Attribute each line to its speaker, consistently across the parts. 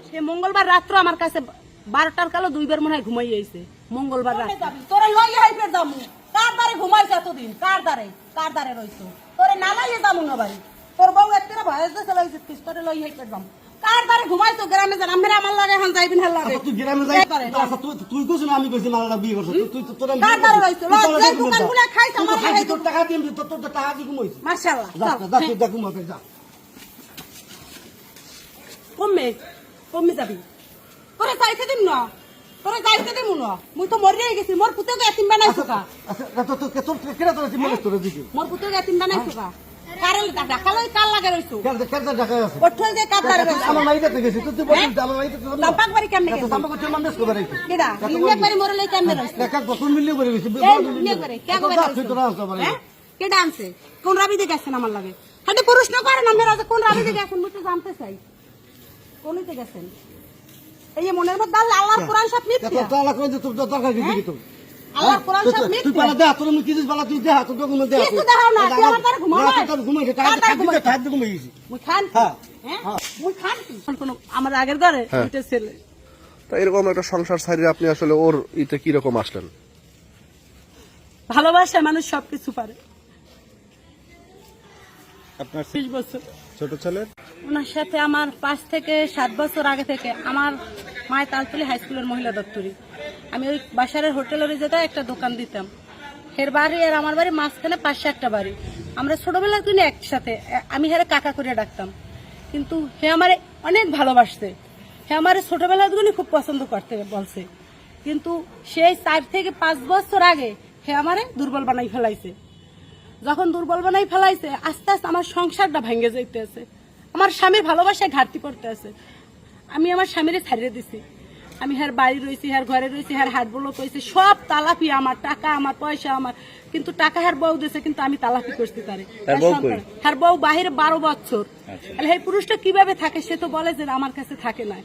Speaker 1: সে মঙ্গলবার রাত্র আমার কাছে 12টার কালো 2বার মনে হয় ঘুমাই আইছে মঙ্গলবার রাত।
Speaker 2: তোরে লই হাইপে যামু কার দারে ঘুমাইছ এতদিন কার দারে রইছো তোরে না লাইয়ে যামু না ভাই তোর বউ এতরে ভয়েস দে চলাইছে তোরে লই হাইপে যাম কার দারে ঘুমাইছো গ্রামে যান আমরা আমার লাগে এখন যাইবিন হাল লাগে
Speaker 3: তুই গ্রামে যাই আচ্ছা তুই কইছ না আমি কইছি মালাটা বিয়ে করছ তুই তোর
Speaker 2: কার দারে রইছো লজ দোকানগুলো খাইছ আমার লাগে
Speaker 3: তোর টাকা দিম তোর টাকা দি ঘুমাইছ
Speaker 2: মাশাআল্লাহ
Speaker 3: যা তুই দেখ ঘুমাতে যা
Speaker 2: কমে যাবি তোরে যাইতে দিম না তোরে যাইতে দিম না মুই তো মরিয়ে গেছি মোর পুতেকে এতিম বানাইছো কা
Speaker 3: আচ্ছা তোর কেরা তোর মেলে তোর দিকে
Speaker 2: মোর পুতেকে এতিম বানাইছো কা কারেল ঢাকা লই কাল লাগে রইছো
Speaker 3: কেন ঢাকা আছে
Speaker 2: ওঠল যে কাপ লাগে রইছো
Speaker 3: আমার মাইতে গেছি তুই বলিস আমার মাইতে তো
Speaker 2: লাপাক বাড়ি কেমনে গেছে
Speaker 3: সামনে কত মানুষ করে রাখি
Speaker 2: কেডা ইন্ডিয়া বাড়ি মোরে লই কেমনে রইছো
Speaker 3: দেখা কত মিলিয়ে করে গেছি
Speaker 2: ইন্ডিয়া বাড়ি কে করে
Speaker 3: তুই তো রাস্তা বাড়ি
Speaker 2: কেডা আনছে কোন রাবি দিকে গেছেন আমার লাগে হাতে প্রশ্ন করেন আমরা কোন রাবি দিকে গেছেন মুই তো জানতে চাই কোনইতে গেছেন এই যে মনের মধ্যে আল্লাহর কোরআন সব মিথ্যা
Speaker 3: তো আল্লাহ কই তোর দরকার কি কি তোর
Speaker 2: আল্লাহর কোরআন সব
Speaker 3: তুই
Speaker 2: মিথ্যা
Speaker 3: পালা দে তোর আমি কিছু পালা তুই দে তোর ডকুমেন্ট দে
Speaker 2: কিছু দেখাও না তুই আমার দ্বারা ঘুমাও
Speaker 3: তোর ঘুমাই খাদ্য ঘুমাই গেছি
Speaker 2: মুই খান
Speaker 3: হ্যাঁ
Speaker 2: মুই খান
Speaker 1: কোন আমার আগের ঘরে দুইটা ছেলে।
Speaker 4: তা এরকম একটা সংসার ছাড়িয়ে আপনি আসলে ওর ইতে কিরকম আসলেন?
Speaker 1: ভালোবাসায় মানুষ সবকিছু পারে।
Speaker 4: আপনার
Speaker 1: 20 বছর
Speaker 4: ছোট ছেলে
Speaker 1: ওনার সাথে আমার 5 থেকে 7 বছর আগে থেকে আমার মায়ের তালতলি হাই স্কুলের মহিলা দপ্তরি। আমি ওই বাসারের হোটেলের যেটা একটা দোকান দিতাম। এর বাড়ি আর আমার বাড়ি মাঝখানে পাশে একটা বাড়ি। আমরা ছোটবেলা দিনে একসাথে, আমি হেরে কাকা করে ডাকতাম। কিন্তু হে আমারে অনেক ভালোবাসছে, হে আমারে ছোটবেলা দিনে খুব পছন্দ করতে বলছে। কিন্তু সেই 4 থেকে 5 বছর আগে হে আমারে দুর্বল বানাই ফেলাইছে। যখন দুর্বল বানাই ফেলাইছে আস্তে আস্তে আমার সংসারটা ভেঙে যাইতে আছে, আমার স্বামীর ভালোবাসায় ঘাটতি করতে আছে। আমি আমার স্বামীরে ছাড়িয়ে দিছি। আমি হার বাড়ি রয়েছি, হার ঘরে রয়েছি, হার হাট বলো কইছি, সব তালাফি আমার, টাকা আমার, পয়সা আমার। কিন্তু টাকা হার বউ দিয়েছে, কিন্তু আমি তালাফি করছি তারে। হার বউ বাহিরে 12 বছর। এই পুরুষটা কিভাবে থাকে সে তো বলে যে আমার কাছে থাকে না।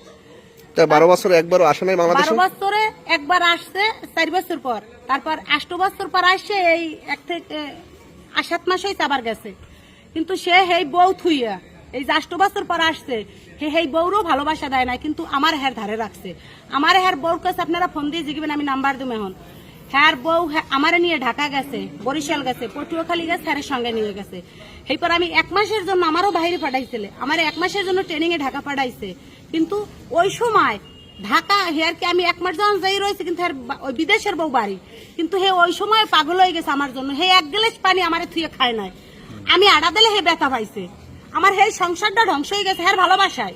Speaker 4: 12 বছরে একবারও আসে নাই বাংলাদেশে?
Speaker 1: 12 বছরে একবার আসছে 4 বছর পর, তারপর 8 বছর পর আসছে। এই 1 থেকে 7 মাস হইছে আবার গেছে। কিন্তু সে হেই বউ থুইয়া এই 8 বছর পর আসছে, হেই বউরও ভালোবাসা দেয় না, কিন্তু আমার হের ধারে রাখছে। আমার হের বউর কাছে আপনারা ফোন দিয়ে জিগবেন, আমি নাম্বার দেব এখন। হ্যার বউ আমারে নিয়ে ঢাকা গেছে, বরিশাল গেছে, পটুয়াখালী গেছে, হ্যারের সঙ্গে নিয়ে গেছে। এরপর আমি 1 মাসের জন্য আমারও বাইরে পাঠাইছিল, আমার 1 মাসের জন্য ট্রেনিং এ ঢাকা পাঠাইছে। কিন্তু ওই সময় ঢাকা হেয়ারকে আমি 1 মাস যখন যাই রয়েছে, কিন্তু ওই বিদেশের বউ বাড়ি, কিন্তু হে ওই সময় পাগল হয়ে গেছে আমার জন্য। হে 1 গ্লাস পানি আমারে থুয়ে খায় নাই, আমি আড়া দিলে হে ব্যথা পাইছে। আমার হে সংসারটা ধ্বংস হয়ে গেছে হের ভালোবাসায়।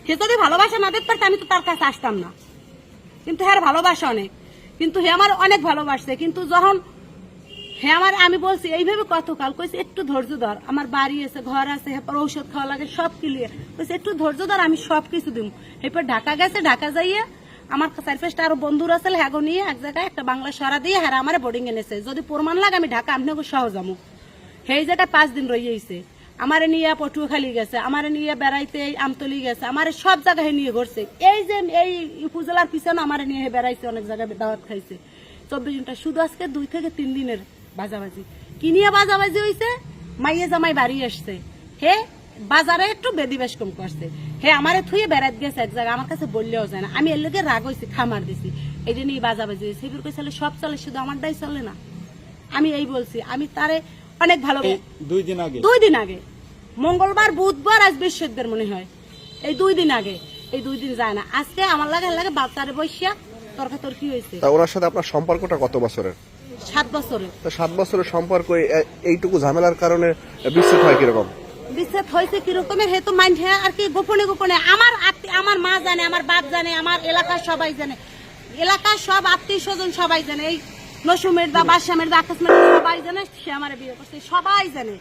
Speaker 1: হে যদি ভালোবাসা না দেখতে পারতো আমি তো তার কাছে আসতাম না। কিন্তু হের ভালোবাসা অনেক, কিন্তু হে আমার অনেক ভালোবাসছে। কিন্তু যখন হে আমার, আমি বলছি এইভাবে কতকাল, কইছে একটু ধৈর্য ধর, আমার বাড়ি আছে, ঘর আছে, এরপর ঔষধ খাওয়া লাগে, সব ক্লিয়ার। কইছে একটু ধৈর্য ধর, আমি সবকিছু দিব। এরপর ঢাকা গেছে, ঢাকা যাইয়া আমার 4-5টা আরো বন্ধুরা আছে, হ্যাগো নিয়ে এক জায়গায় একটা বাংলা সরা দিয়ে হ্যাঁ আমার বোর্ডিং এনেছে। যদি প্রমাণ লাগে আমি ঢাকা আপনাকে সহ যাবো। সেই জায়গায় 5 দিন রইয়েছে। আমারে নিয়ে পটুয়াখালী গেছে, আমারে নিয়ে বেড়াইতে আমতলি গেছে, আমারে সব জায়গায় নিয়ে ঘুরছে। এই যে এই উপজেলার পিছনে আমারে নিয়ে বেড়াইছে, অনেক জায়গায় দাওয়াত খাইছে। 24 ঘন্টা শুধু আজকে 2 থেকে 3 দিনের বাজাবাজি। কি নিয়ে বাজাবাজি হয়েছে? মাইয়ে জামাই বাড়ি আসছে, হে বাজারে একটু বেদিবেশ কম করছে। হে আমারে থুয়ে বেড়াত গেছে এক জায়গায়, আমার কাছে বললেও যায় না। আমি এর লোকের রাগ হয়েছি, খামার দিছি, এই জন্য বাজাবাজি হয়েছে। এবার কই চলে সব চলে, শুধু আমারটাই চলে না। আমি এই বলছি, আমি তারে অনেক ভালো। 2 দিন আগে মঙ্গলবার, বুধবার, আজ বৃহস্পতিবার মনে হয়, এই 2 দিন আগে, এই 2 দিন যায় না। আজকে আমার লাগে বাচ্চারে বসিয়া তর্কাতর্কি হয়েছে।
Speaker 4: ওনার সাথে আপনার সম্পর্কটা কত বছরের?
Speaker 1: 7 বছরের।
Speaker 4: 7 বছরের সম্পর্ক এইটুকু ঝামেলার কারণে বিচ্ছেদ হয় কিরকম?
Speaker 1: বিচ্ছেদ হয়েছে কিরকমের হে তো মাইন্ড আর কি, গোপনে গোপনে। আমার মা জানে, আমার বাপ জানে, আমার এলাকার সবাই জানে, এলাকার সব আত্মীয় স্বজন সবাই জানে। এই নসুমের দা, বাসামের দা, আকাশমের সবাই জানে সে আমার বিয়ে করছে, সবাই জানে।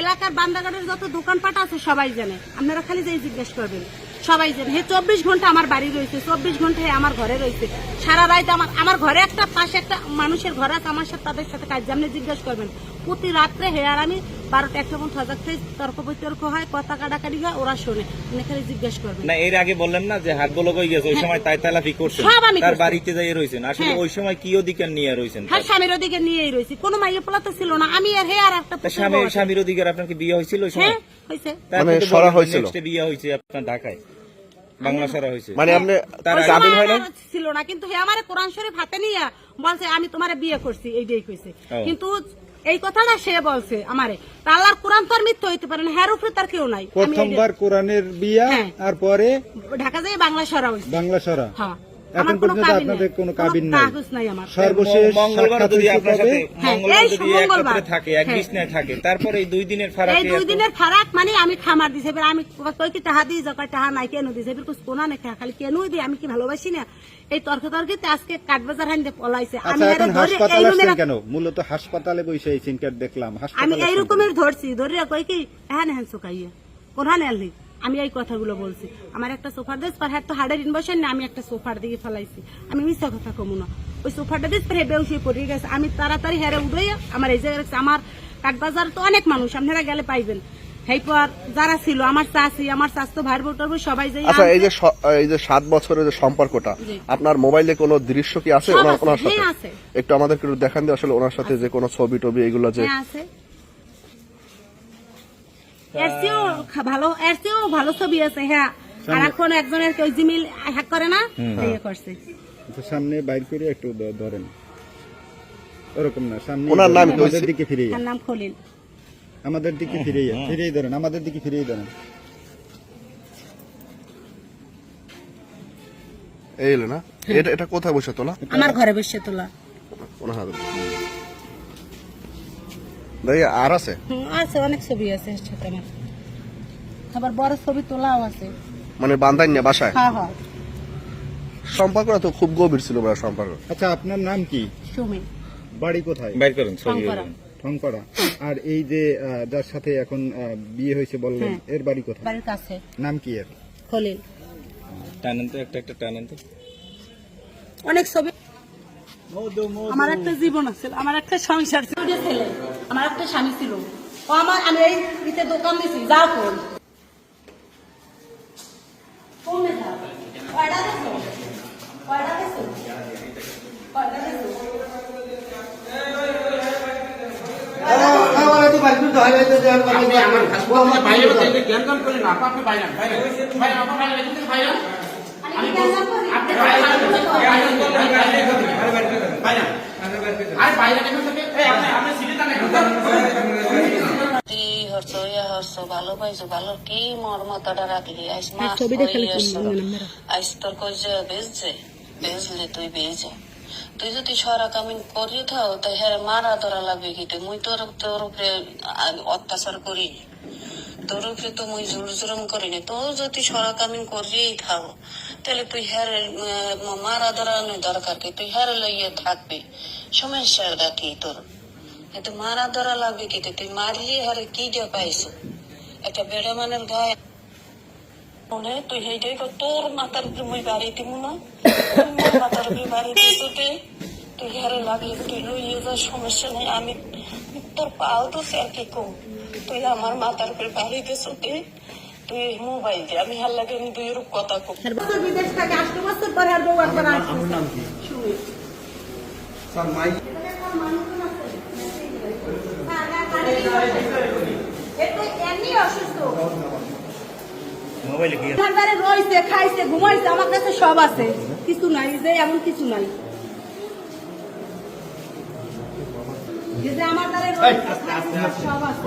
Speaker 1: এলাকার বান্দাঘাটের যত দোকানপাট আছে সবাই জানে, আপনারা খালি যাই জিজ্ঞেস করবেন, সবাই জানে। হে 24 ঘন্টা আমার বাড়ি রয়েছে, 24 ঘন্টা আমার ঘরে রয়েছে। সারা রাত আমার ঘরে একটা পাশে একটা মানুষের ঘর আছে, আমার সাথে তাদের সাথে কাজ, আপনি জিজ্ঞেস করবেন। প্রতি রাত্রে হে আর আমি 12টা 1টা পর্যন্ত হাজার থেকে তর্ক বিতর্ক হয়, কথা কাটাকাটি হয়, ওরা শোনে। এখানে জিজ্ঞেস করবে
Speaker 5: না এর আগে বললেন না যে হাত বলক হয়ে গেছে ওই সময় তাই তালাফি করছেন,
Speaker 1: সব আমি
Speaker 5: তার
Speaker 1: করছি।
Speaker 5: বাড়িতে যাই রয়েছেন, আসলে
Speaker 1: হ্যাঁ।
Speaker 5: ওই সময় কি অধিকার নিয়ে রয়েছেন?
Speaker 1: হ্যাঁ, স্বামীর ওদিকে নিয়েই রয়েছি, কোনো মাইয়ে পোলা তো ছিল না, আমি আর হে আর একটা
Speaker 5: তা
Speaker 1: পুত্রের বউ আছে।
Speaker 5: স্বামীর অধিকার আপনার কি বিয়ে হয়েছিল ওই সময়?
Speaker 1: হ্যাঁ, হয়েছে।
Speaker 5: তারপর
Speaker 4: মানে
Speaker 5: তো
Speaker 4: সরা
Speaker 5: বললেন
Speaker 4: হয়েছিল?
Speaker 5: next বিয়ে হয়েছে আপনার ঢাকায়, বাংলা সরা হয়েছে।
Speaker 4: মানে আপনি
Speaker 5: তার
Speaker 1: ওই
Speaker 4: কাবিল
Speaker 1: সময়
Speaker 4: হয় না?
Speaker 1: আমার ছিল না, কিন্তু হে আমার কোরআন শরীফ হাতে নিয়ে বলছে আমি তোমারে বিয়ে করছি, এইটাই কইছে।
Speaker 5: ও।
Speaker 1: কিন্তু এই কথাটা সে বলছে আমারে, তা আল্লাহর কোরআন তো আর মিথ্যা হইতে পারে না, হ্যার উপরে তার কেউ নাই। আমি
Speaker 6: প্রথমবার কোরআনের বিয়া
Speaker 1: হ্যাঁ।
Speaker 6: আর পরে
Speaker 1: ঢাকা যাই বাংলা সরা হইছে।
Speaker 6: বাংলা সরা।
Speaker 1: হ্যাঁ,
Speaker 6: এখন
Speaker 1: আমার কোনো
Speaker 6: পর্যন্ত
Speaker 1: কাবিল
Speaker 6: আপনাদের
Speaker 1: নাই,
Speaker 6: কোনো কাবিল নাই?
Speaker 1: কাগজ নাই আমার।
Speaker 6: সর্বশেষ
Speaker 5: মঙ্গলবার
Speaker 6: সাক্ষাৎ
Speaker 5: যদি
Speaker 6: হয়েছে
Speaker 5: আপনার
Speaker 6: কবে?
Speaker 5: সাথে
Speaker 1: হ্যাঁ,
Speaker 5: মঙ্গলবার
Speaker 1: এই
Speaker 5: যদি
Speaker 1: মঙ্গলবার।
Speaker 5: একত্রে থাকে, এক
Speaker 1: হ্যাঁ।
Speaker 5: বিছনায় থাকে, তারপরে এই 2 দিনের
Speaker 1: এই
Speaker 5: ফারাকে
Speaker 1: 2 দিনের ফারাক মানে আমি খামার দিছে, এবার আমি কই কি টাহা দিই, যখন টাহা নাই কেন দিছে, এবার কুছ কোনা না খালি কেন দিই, আমি কি ভালোবাসি না? এই তর্কে আজকে কাঠবাজার হাইন্দে পলাইছে। আমি
Speaker 6: আচ্ছা,
Speaker 1: এর
Speaker 6: এখন
Speaker 1: ধরে
Speaker 6: হাসপাতালে
Speaker 1: এই
Speaker 6: আসছেন
Speaker 1: রুমের
Speaker 6: কেন? মূলত হাসপাতালে বসে এই সিনকার দেখলাম।
Speaker 1: আমি
Speaker 6: হাসপাতালে
Speaker 1: এই
Speaker 6: আসছেন
Speaker 1: রকমের
Speaker 6: কেন?
Speaker 1: ধরছি, ধরে কই কি হ্যাঁ হ্যাঁ শুকাইয়া কোরআন আনলি, আমি এই কথাগুলো বলছি। আমার একটা সোফার দিস পার হ্যাঁ তো হাড়ের ইনবসেন না, আমি একটা সোফার দিকে ফেলাইছি, আমি মিথ্যা কথা কমু না। ওই সোফাটা দিস পরে বেউসে পড়ে গেছে, আমি তাড়াতাড়ি হেরে উড়াইয়া আমার এই জায়গায় রাখছি। আমার কাঠবাজার তো অনেক মানুষ, আপনারা গেলে পাইবেন। হেইপর যারা ছিল আমার চাচি, আমার চাচতো ভাই বোটার সবাই যাই।
Speaker 4: আচ্ছা, এই যে 7 বছরের যে সম্পর্কটা,
Speaker 1: জি।
Speaker 4: আপনার মোবাইলে কোনো দৃশ্য কি আছে
Speaker 1: সব
Speaker 4: ওনার
Speaker 1: আছে,
Speaker 4: ওনার সাথে?
Speaker 1: হ্যাঁ, আছে।
Speaker 4: একটু আমাদেরকে একটু দেখান দিয়ে, আসলে ওনার সাথে যে কোনো ছবি টবি এগুলো যে
Speaker 1: হ্যাঁ আছে, এর চেয়েও ভালো ছবি আছে। হ্যাঁ, আর এখন একজনের ওই জিমেইল হ্যাক করে না, ইয়ে করছে।
Speaker 6: আচ্ছা, সামনে বাইর করে একটু ধরেন, ওরকম না, সামনে
Speaker 4: ওনার নাম কি?
Speaker 6: আমাদের দিকে ফিরে
Speaker 1: তার নাম খলিল।
Speaker 6: আমাদের দিকে ফিরেই ধরেন, আমাদের দিকে ফিরেই ধরেন।
Speaker 4: এই হলো না? এটা কোথায় বসে তোলা?
Speaker 1: আমার ঘরে বসে তোলা।
Speaker 4: ওনার হাতে ভাই আর আছে?
Speaker 1: আছে, অনেক ছবি আছে এর সাথে আমার, আবার বড় ছবি তোলাও আছে।
Speaker 4: মানে বান্ধাই না বাসায়?
Speaker 1: হ্যাঁ হ্যাঁ,
Speaker 4: সম্পর্কটা তো খুব গভীর ছিল ভাই সম্পর্ক।
Speaker 6: আচ্ছা, আপনার নাম কি?
Speaker 1: সুমি।
Speaker 6: বাড়ি কোথায়?
Speaker 5: বাইর করেন ছবি।
Speaker 1: শঙ্করা।
Speaker 6: ঠংকড়া। আর এই যে যার সাথে এখন বিয়ে হয়েছে বললেন,
Speaker 1: হ্যাঁ।
Speaker 6: এর বাড়ি কোথায়?
Speaker 1: বাড়ির কাছে।
Speaker 6: নাম কি এর?
Speaker 1: খলিল।
Speaker 5: টানেন তো একটা টানেন তো।
Speaker 1: অনেক ছবি। আমার একটা জীবন আছে, আমার একটা সংসার ছিল, ছেলে, আমার একটা স্বামী ছিল। ও আমার, আমি এই ইতে দোকান দিছি, যা কোন কোনে যা কয়টা দেছো, কয়টা দেছো, কয়টা দেছো। আমি কি জানতাম করি?
Speaker 7: ভালো পাইছো, ভালো কি মর্মতাটা রাখলি, আইস
Speaker 1: আর
Speaker 7: মাস
Speaker 1: ছবিটা খালি
Speaker 7: হইয়াছ,
Speaker 1: নাম্বার।
Speaker 7: আইস তোর কইছে বেজলে তুই বেজে, তুই যদি সরা কামিন করি থাও তাই হ্যাঁ মারা ধরা লাগবে কি? মুই তোর উপরে অত্যাচার করি, তোর উপরে তো মুই জোর জুরম করিনি। তোর যদি সরা কামিন করিয়েই থাও তাহলে তুই হ্যাঁ মারা ধরা দরকার কি? তুই হ্যাঁ লইয়ে থাকবি, সমস্যাটা কি তোর? এতে মারা ধরা লাগবে কি? তুই মারলি হারে কি যে পাইছো? একটা বেড়া মানের গায়ে মনে তুই সেইটাই তোর মাথার উপরে মুই বাড়ি দিব না, মোর মাথার উপরে বাড়ি দিয়েছো তুই হারে লাগলে তুই লইয়ে যা, সমস্যা নেই। আমি তোর পাও তো আর কি কম, তুই আমার মাথার উপরে বাড়ি দিয়েছো তুই মোবাইল দিয়ে আমি হার লাগে আমি 2 রূপ কথা কম।
Speaker 1: বছর বিদেশ থাকে, 8 বছর পর আর বউ একবার আসছে। সুমি।
Speaker 5: মোবাইলে কি
Speaker 1: ঠান্ডারে রইছে, খাইছে, ঘুমাইছে, আমার কাছে সব আছে, কিছু নাই যে এমন কিছু নাই। এই যে আমার দ্বারে রইছে, খাইছে, সব আছে।